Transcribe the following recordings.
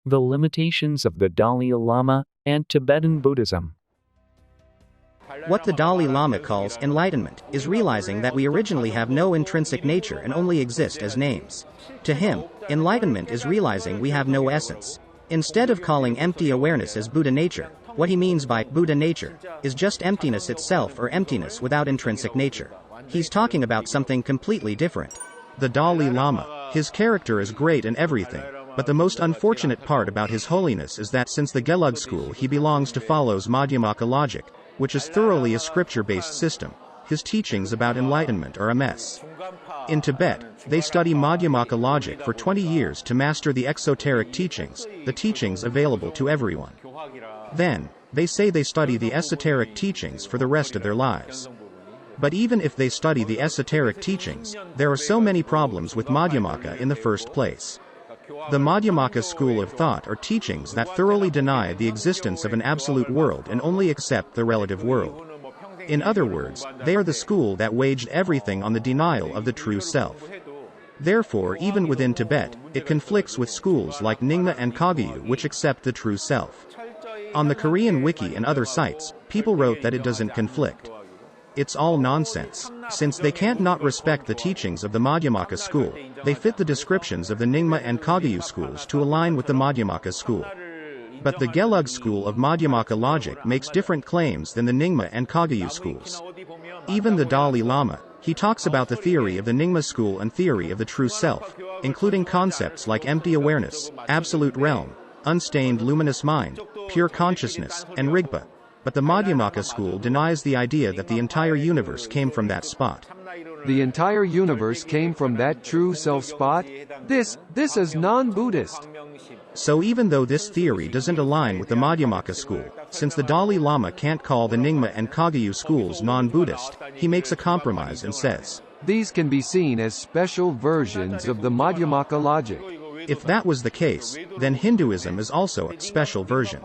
The limitations of the Dalai Lama and Tibetan Buddhism. What the Dalai Lama calls enlightenment is realizing that we originally have no intrinsic nature and only exist as names. To him, enlightenment is realizing we have no essence. Instead of calling empty awareness as Buddha nature, what he means by Buddha nature is just emptiness itself, or emptiness without intrinsic nature. He's talking about something completely different. The Dalai Lama, his character is great and everything, but the most unfortunate part about his holiness is that since the Gelug school he belongs to follows Madhyamaka logic, which is thoroughly a scripture-based system. His teachings about enlightenment are a mess. In Tibet, they study Madhyamaka logic for 20 years to master the exoteric teachings, the teachings available to everyone. Then, they say they study the esoteric teachings for the rest of their lives. But even if they study the esoteric teachings, there are so many problems with Madhyamaka in the first place. The Madhyamaka school of thought are teachings that thoroughly deny the existence of an absolute world and only accept the relative world. In other words, they are the school that waged everything on the denial of the true self. Therefore, even within Tibet, it conflicts with schools like Nyingma and Kagyu, which accept the true self. On the Korean wiki and other sites, people wrote that it doesn't conflict. It's all nonsense. Since they can't not respect the teachings of the Madhyamaka school, they fit the descriptions of the Nyingma and Kagyu schools to align with the Madhyamaka school. But the Gelug school of Madhyamaka logic makes different claims than the Nyingma and Kagyu schools. Even the Dalai Lama, he talks about the theory of the Nyingma school and theory of the true self, including concepts like empty awareness, absolute realm, unstained luminous mind, pure consciousness, and Rigpa. But the Madhyamaka school denies the idea that the entire universe came from that spot. The entire universe came from that true self spot? This is non-Buddhist. So even though this theory doesn't align with the Madhyamaka school, since the Dalai Lama can't call the Nyingma and Kagyu schools non-Buddhist, he makes a compromise and says, these can be seen as special versions of the Madhyamaka logic. If that was the case, then Hinduism is also a special version.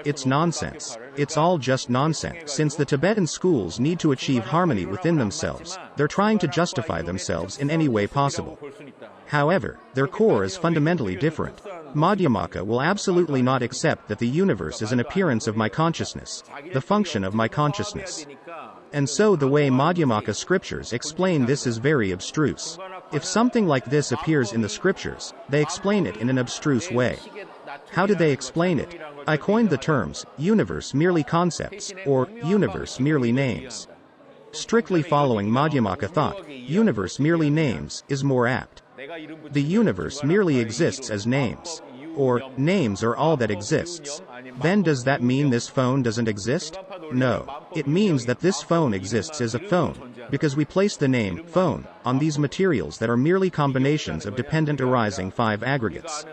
It's nonsense. It's all just nonsense. Since the Tibetan schools need to achieve harmony within themselves, they're trying to justify themselves in any way possible. However, their core is fundamentally different. Madhyamaka will absolutely not accept that the universe is an appearance of my consciousness, the function of my consciousness. And so the way Madhyamaka scriptures explain this is very abstruse. If something like this appears in the scriptures, they explain it in an abstruse way. How do they explain it? I coined the terms, universe merely concepts, or universe merely names. Strictly following Madhyamaka thought, universe merely names is more apt. The universe merely exists as names. Or, names are all that exists. Then does that mean this phone doesn't exist? No. It means that this phone exists as a phone, because we place the name, phone, on these materials that are merely combinations of dependent arising 5 aggregates.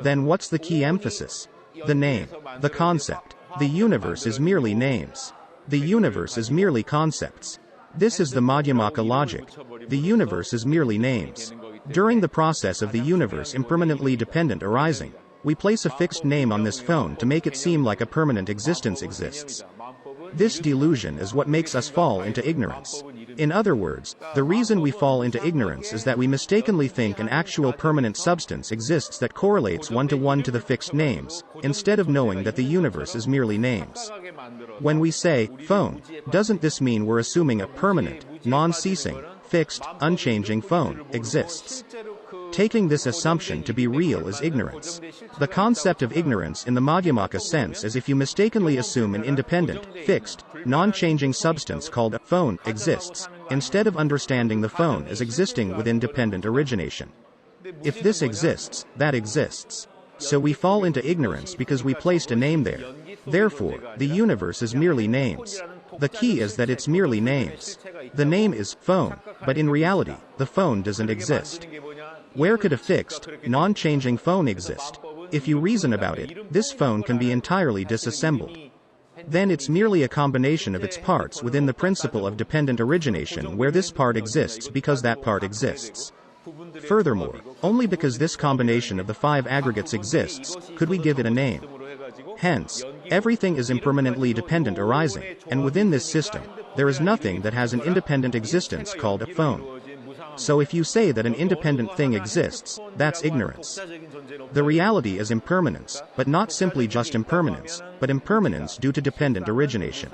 Then what's the key emphasis? The name. The concept. The universe is merely names. The universe is merely concepts. This is the Madhyamaka logic. The universe is merely names. During the process of the universe impermanently dependent arising, we place a fixed name on this phone to make it seem like a permanent existence exists. This delusion is what makes us fall into ignorance. In other words, the reason we fall into ignorance is that we mistakenly think an actual permanent substance exists that correlates one-to-one to the fixed names, instead of knowing that the universe is merely names. When we say, phone, doesn't this mean we're assuming a permanent, non-ceasing, fixed, unchanging phone exists? Taking this assumption to be real is ignorance. The concept of ignorance in the Madhyamaka sense is if you mistakenly assume an independent, fixed, non-changing substance called a phone exists, instead of understanding the phone as existing within dependent origination. If this exists, that exists. So we fall into ignorance because we placed a name there. Therefore, the universe is merely names. The key is that it's merely names. The name is phone, but in reality, the phone doesn't exist. Where could a fixed, non-changing phone exist? If you reason about it, this phone can be entirely disassembled. Then it's merely a combination of its parts within the principle of dependent origination where this part exists because that part exists. Furthermore, only because this combination of the 5 aggregates exists, could we give it a name. Hence, everything is impermanently dependent arising, and within this system, there is nothing that has an independent existence called a phone. So if you say that an independent thing exists, that's ignorance. The reality is impermanence, but not simply just impermanence, but impermanence due to dependent origination.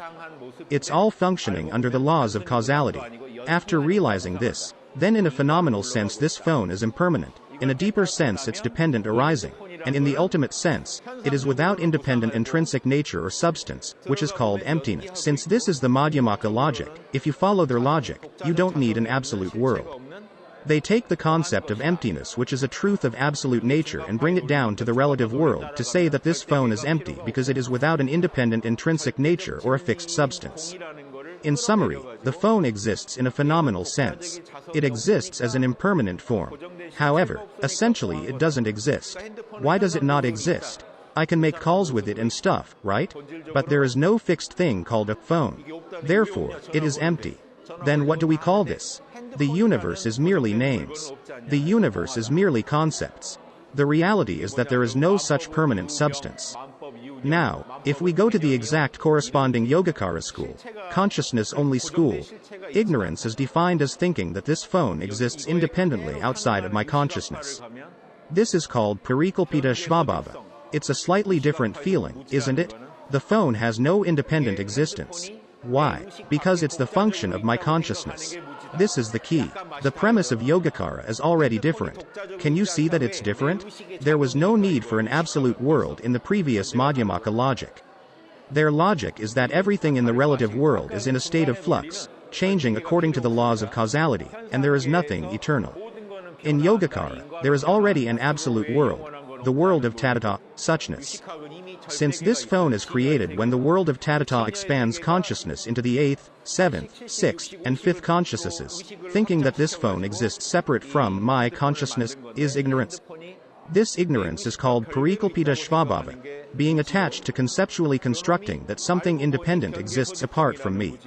It's all functioning under the laws of causality. After realizing this, then in a phenomenal sense this phone is impermanent, in a deeper sense it's dependent arising, and in the ultimate sense, it is without independent intrinsic nature or substance, which is called emptiness. Since this is the Madhyamaka logic, if you follow their logic, you don't need an absolute world. They take the concept of emptiness, which is a truth of absolute nature, and bring it down to the relative world to say that this phone is empty because it is without an independent intrinsic nature or a fixed substance. In summary, the phone exists in a phenomenal sense. It exists as an impermanent form. However, essentially it doesn't exist. Why does it not exist? I can make calls with it and stuff, right? But there is no fixed thing called a phone. Therefore, it is empty. Then what do we call this? The universe is merely names. The universe is merely concepts. The reality is that there is no such permanent substance. Now, if we go to the exact corresponding Yogacara school, consciousness-only school, ignorance is defined as thinking that this phone exists independently outside of my consciousness. This is called parikalpita svabhava. It's a slightly different feeling, isn't it? The phone has no independent existence. Why? Because it's the function of my consciousness. This is the key. The premise of Yogacara is already different. Can you see that it's different? There was no need for an absolute world in the previous Madhyamaka logic. Their logic is that everything in the relative world is in a state of flux, changing according to the laws of causality, and there is nothing eternal. In Yogacara, there is already an absolute world, the world of tathata, suchness. Since this phone is created when the world of tathata expands consciousness into the 8th, 7th, 6th, and 5th consciousnesses, thinking that this phone exists separate from my consciousness, is ignorance. This ignorance is called parikalpita svabhava, being attached to conceptually constructing that something independent exists apart from me.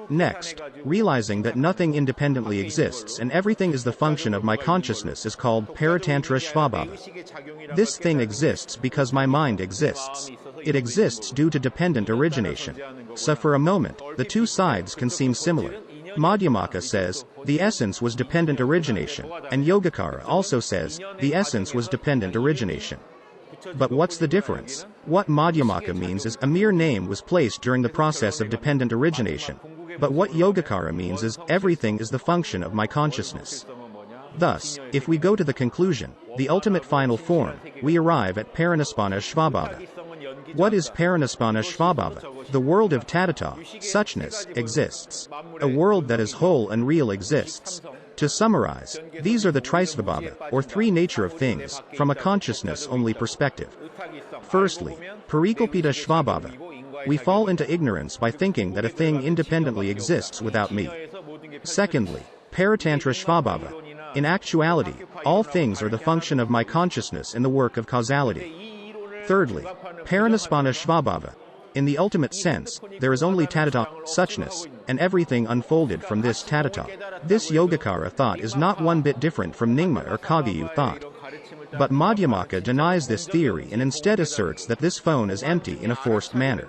Next, realizing that nothing independently exists and everything is the function of my consciousness is called paratantra svabhava. This thing exists because my mind exists. It exists due to dependent origination. So for a moment, the two sides can seem similar. Madhyamaka says, the essence was dependent origination, and Yogacara also says, the essence was dependent origination. But what's the difference? What Madhyamaka means is a mere name was placed during the process of dependent origination. But what Yogacara means is everything is the function of my consciousness. Thus, if we go to the conclusion, the ultimate final form, we arrive at paranispana svabhava. What is paranispana svabhava? The world of tathata, suchness, exists. A world that is whole and real exists. To summarize, these are the trisvabhava, or three nature of things, from a consciousness-only perspective. Firstly, parikalpita svabhava. We fall into ignorance by thinking that a thing independently exists without me. Secondly, paratantra svabhava. In actuality, all things are the function of my consciousness in the work of causality. Thirdly, paranispana svabhava. In the ultimate sense, there is only tathata, suchness, and everything unfolded from this tathata. This Yogacara thought is not one bit different from Nyingma or Kagyu thought. But Madhyamaka denies this theory and instead asserts that this phone is empty in a forced manner.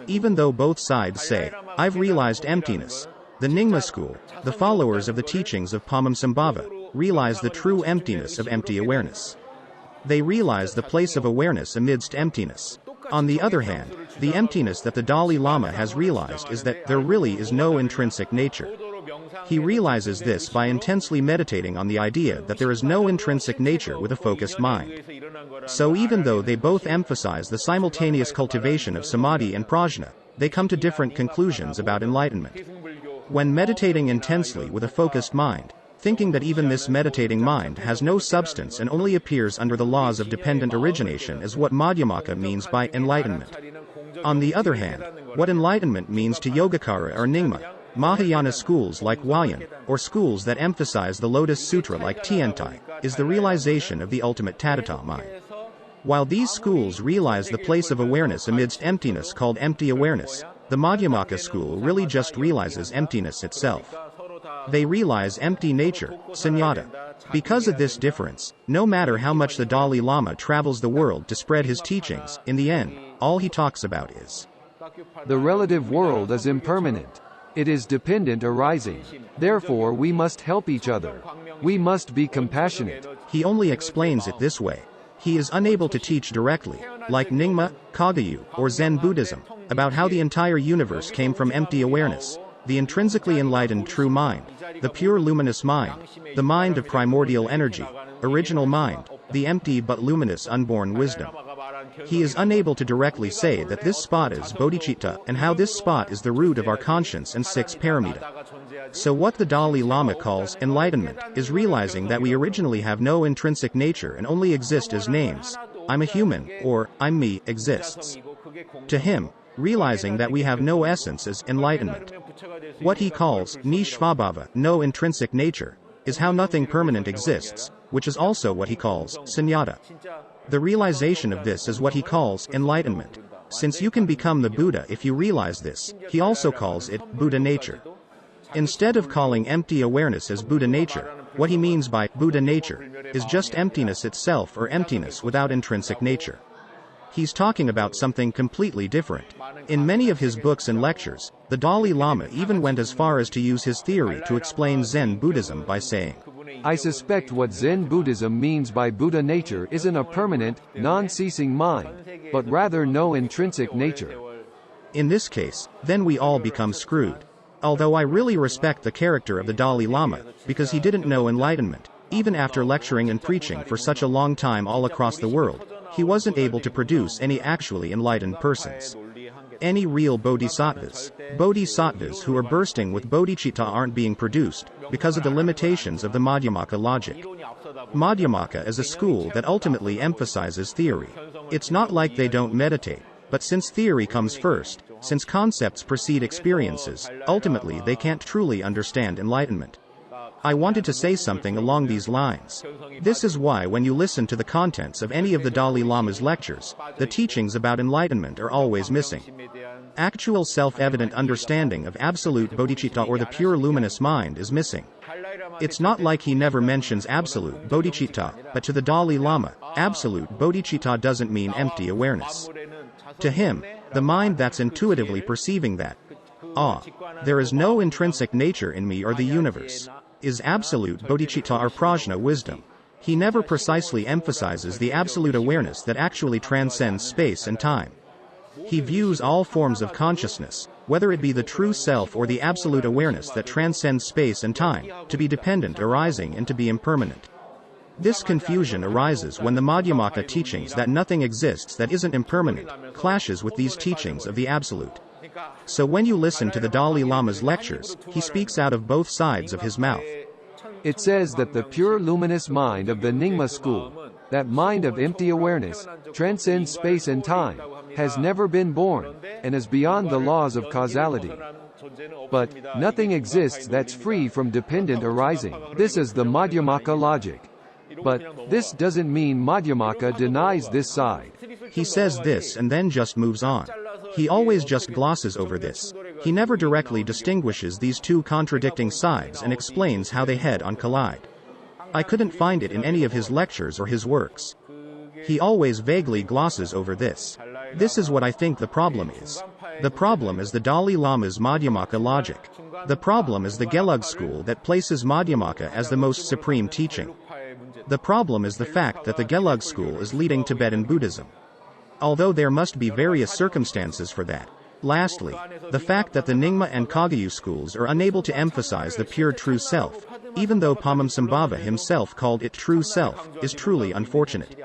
Even though both sides say, I've realized emptiness, the Nyingma school, the followers of the teachings of Padmasambhava, realize the true emptiness of empty awareness. They realize the place of awareness amidst emptiness. On the other hand, the emptiness that the Dalai Lama has realized is that there really is no intrinsic nature. He realizes this by intensely meditating on the idea that there is no intrinsic nature with a focused mind. So even though they both emphasize the simultaneous cultivation of samadhi and prajna, they come to different conclusions about enlightenment. When meditating intensely with a focused mind, thinking that even this meditating mind has no substance and only appears under the laws of dependent origination is what Madhyamaka means by enlightenment. On the other hand, what enlightenment means to Yogacara or Nyingma, Mahayana schools like Huayan, or schools that emphasize the Lotus Sutra like Tiantai, is the realization of the ultimate tathata mind. While these schools realize the place of awareness amidst emptiness called empty awareness, the Madhyamaka school really just realizes emptiness itself. They realize empty nature, sunyata. Because of this difference, no matter how much the Dalai Lama travels the world to spread his teachings, in the end, all he talks about is the relative world is impermanent. It is dependent arising. Therefore we must help each other. We must be compassionate. He only explains it this way. He is unable to teach directly, like Nyingma, Kagyu, or Zen Buddhism, about how the entire universe came from empty awareness, the intrinsically enlightened true mind, the pure luminous mind, the mind of primordial energy, original mind, the empty but luminous unborn wisdom. He is unable to directly say that this spot is bodhicitta and how this spot is the root of our conscience and six paramita. So what the Dalai Lama calls enlightenment is realizing that we originally have no intrinsic nature and only exist as names. I'm a human, or I'm me, exists. To him, realizing that we have no essence is enlightenment. What he calls nishvabhava, no intrinsic nature, is how nothing permanent exists, which is also what he calls sunyata. The realization of this is what he calls enlightenment. Since you can become the Buddha if you realize this, he also calls it Buddha nature. Instead of calling empty awareness as Buddha nature, what he means by Buddha nature is just emptiness itself or emptiness without intrinsic nature. He's talking about something completely different. In many of his books and lectures, the Dalai Lama even went as far as to use his theory to explain Zen Buddhism by saying, I suspect what Zen Buddhism means by Buddha nature isn't a permanent, non-ceasing mind, but rather no intrinsic nature. In this case, then we all become screwed. Although I really respect the character of the Dalai Lama, because he didn't know enlightenment, even after lecturing and preaching for such a long time all across the world, he wasn't able to produce any actually enlightened persons. Any real bodhisattvas who are bursting with bodhicitta aren't being produced, because of the limitations of the Madhyamaka logic. Madhyamaka is a school that ultimately emphasizes theory. It's not like they don't meditate, but since theory comes first, since concepts precede experiences, ultimately they can't truly understand enlightenment. I wanted to say something along these lines. This is why when you listen to the contents of any of the Dalai Lama's lectures, the teachings about enlightenment are always missing. Actual self-evident understanding of absolute bodhicitta or the pure luminous mind is missing. It's not like he never mentions absolute bodhicitta, but to the Dalai Lama, absolute bodhicitta doesn't mean empty awareness. To him, the mind that's intuitively perceiving that, there is no intrinsic nature in me or the universe, is absolute bodhicitta or prajna wisdom. He never precisely emphasizes the absolute awareness that actually transcends space and time. He views all forms of consciousness, whether it be the true self or the absolute awareness that transcends space and time, to be dependent arising and to be impermanent. This confusion arises when the Madhyamaka teachings that nothing exists that isn't impermanent clashes with these teachings of the absolute. So when you listen to the Dalai Lama's lectures, he speaks out of both sides of his mouth. It says that the pure luminous mind of the Nyingma school, that mind of empty awareness, transcends space and time, has never been born, and is beyond the laws of causality. But nothing exists that's free from dependent arising. This is the Madhyamaka logic. But this doesn't mean Madhyamaka denies this side. He says this and then just moves on. He always just glosses over this. He never directly distinguishes these two contradicting sides and explains how they head-on collide. I couldn't find it in any of his lectures or his works. He always vaguely glosses over this. This is what I think the problem is. The problem is the Dalai Lama's Madhyamaka logic. The problem is the Gelug school that places Madhyamaka as the most supreme teaching. The problem is the fact that the Gelug school is leading Tibetan Buddhism. Although there must be various circumstances for that. Lastly, the fact that the Nyingma and Kagyu schools are unable to emphasize the pure true self, even though Padmasambhava himself called it true self, is truly unfortunate.